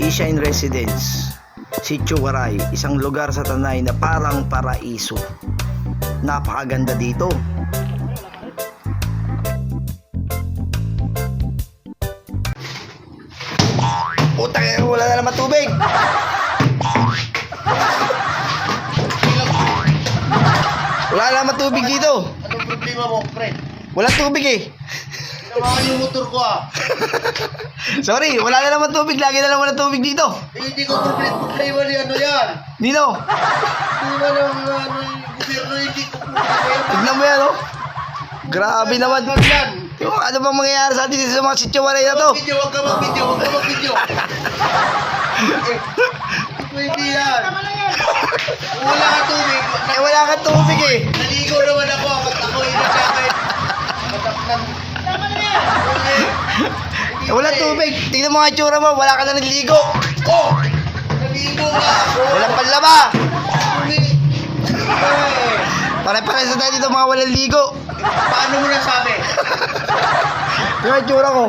Shine Residence, Sitio Waray, isang lugar sa Tanay na parang paraiso. Napakaganda dito. Putang, wala na naman tubig. Wala na naman tubig dito. Anong problema mo, friend? Wala tubig eh. Tinawakan yung motor ko Sorry, wala na naman tubig. Lagi na lang wala tubig dito. Hindi ko problema ni ano yan. Dito. Hindi mo lang yung gobyerno, hindi ko problema yan. Tignan mo yan, oh. Grabe naman. Yan. Yung ano bang mangyayari sa atin dito sa mga Sitio Waray na to? Huwag ka mag-video. Pwede yan. Wala ka tubig. Eh, wala kang tubig eh. Naligo naman ako. Ako ay nagkakait. Mataknan. Eh, wala tubig. Tingnan mo nga itsura mo. Wala ka na nagligo. Oh! Naligo nga ako. Walang panlaba. Tubig. Pare-pare sa tayo dito mga walang ligo. Paano mo nasabi? Yung itsura ko.